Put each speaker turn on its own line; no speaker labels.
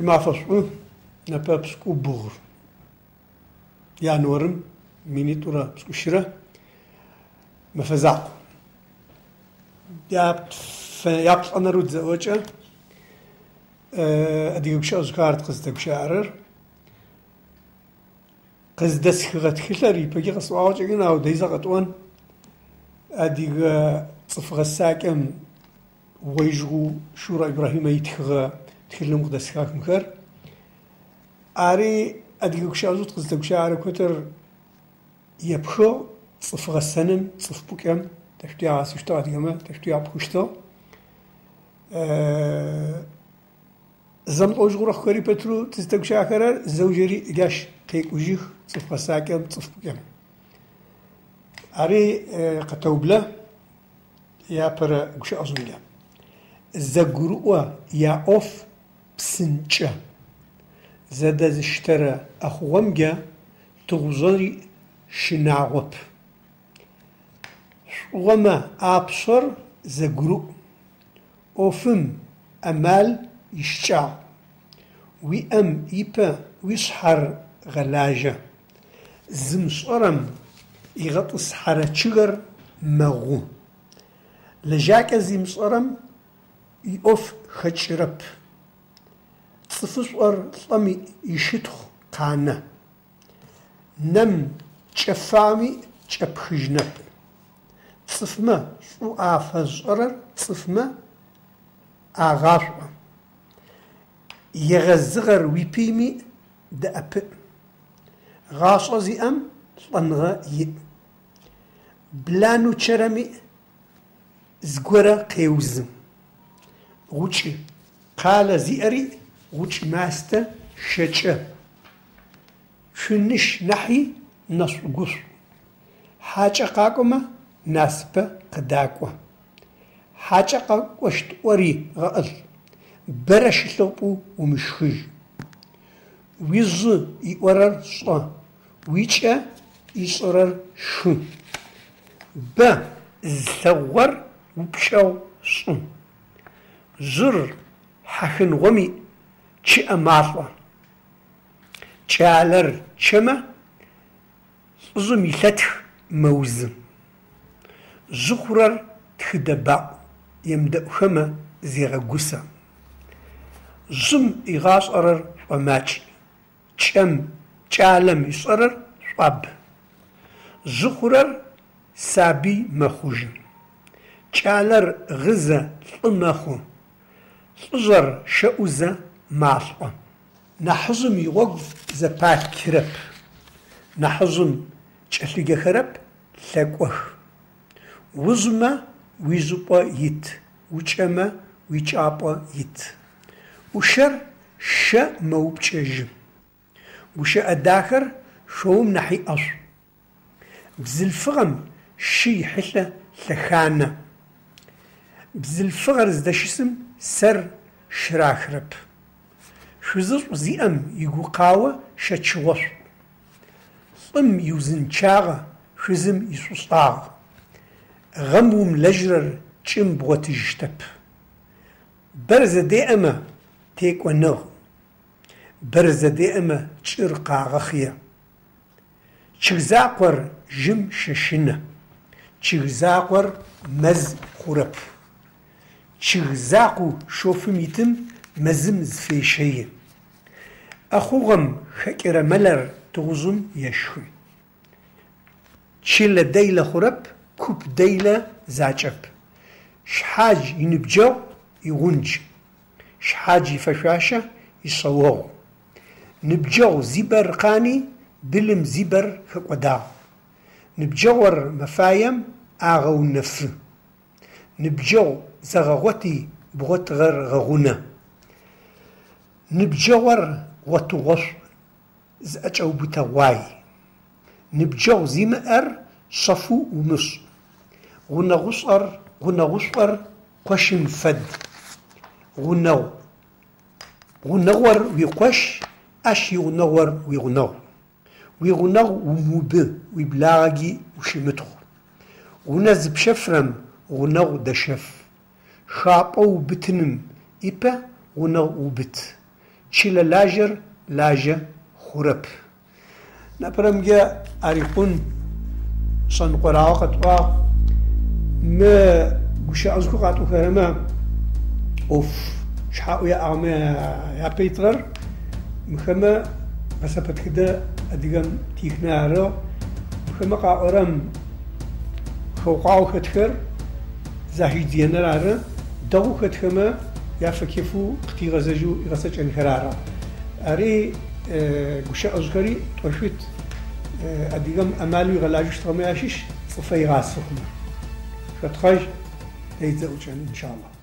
ما فصو نبابسكو بغر يا نورم ميني تورا بسكو شرا مفزاق يابت أنا رود زوجة أديك بشا أذكارت قصدك بشاعر قصدس خغت خلري بقي قصوا عوجنا أو ديزا قطوان أديك صفغ الساكم ويجو شورى إبراهيم يتخغ تكلم قدس خاك مكر أري أديك بشا أزود قصدك بشاعر كتر يبخو صفغ السنم صف بكم تشتي عاسشتا ديما تشتي عبخشتا زم أوجغور أخكري بترو تستكشا كرر زوجري جاش تيك وجيخ صف قساكم صف بكم أري قتوبلا يا برا وش أظن زجروا يا أوف بسنجة زاد اشترى أخوامجا تغزري شناغوب وما أبصر زجرو أوفم أمال يشجع ويأم يبا ويسحر غلاجة زمصرم يغطس حارة شجر مغو لجاك زمصرم يوف خشرب صفصور طمي يشتخ قانا نم شفامي شبخجنب صفما سو آفزورر صفما آغاشوا يغزغر ويبيمي دأب غاشا زي أم طنغا ي بلانو تشرمي زغورا قيوزم غوشي قال زياري غوشي ماستا شجا شنش نحي نصقص حاجة قاقمة ناسبة قداقوة حاجة قاقوشت وري غقل برش لوبو ومشخج ويز يورر صا ويشا يصرر شو با زور وبشاو صن زر حخن غمي تشي أماطلة تشالر تشما زمي ثتخ موزن زخرر تخدبا يمدأ خما زيغا قسا زم إغاص أرر وماتش تشم تشالم يصرر صاب زخرر سابي مخوج تشالر غزة طمخو صزر شؤزة مالقا نحزم يوقف زبات كرب نحزم تشلق خرب ثقوخ وزما ويزوبا يت وشما ويشابا يت وشر شا موبتشجم وشا الداخر شوم نحي أصل بزلفغم شي حتى ثخانة بزلفغر زدشسم سر شراخرب شوزر زيام يقو قاوة شاتشوص طم يوزن شاغة شزم يسوصاغ غموم لجرر تشم بوتجتب برز دائما تيك ونغ برز دائما تشرقا غخيا تشغزاقور جم ششنة تشغزاقور مز خرب تشغزاقو شوف ميتم مزم زفيشي أخوغم خكر ملر تغزم يشخم تشيل ديلة خرب كوب ديلة زاجب شحاج ينبجو يغنج شحاج يفشاشة يصوغ نبجو زبر قاني بلم زبر خقودا نبجور مفايم آغو نف نبجو زغغوتي بغوت غر غغونا نبجور وتغش زأجو بتواي نبجو زمأر صفو ومص غنا غصر قشن فد غنور ويقش أشي غنور ويغنو وموب ويبلاغي وشمتخ غنز بشفرم غنو دشف شابو بتنم إبا غنو وبت تشيل لاجر لاجة خرب نبرمجة أريقون صن قراءة ما وش أذكر قاتو كلامه أوف شحاو يا أعمى يا بيترر مخما مسافة كده أديكم تيكنارو مخما قارم خوقاو كتكر زاهي دينارا دو كتكما يا فكيفو قتي غزجو غسج انهرارا أري وش أذكري توشيت أديكم أمالي غلاجش ترمياشش صفي غاسهم فتخرج هيتزوجان إن شاء الله.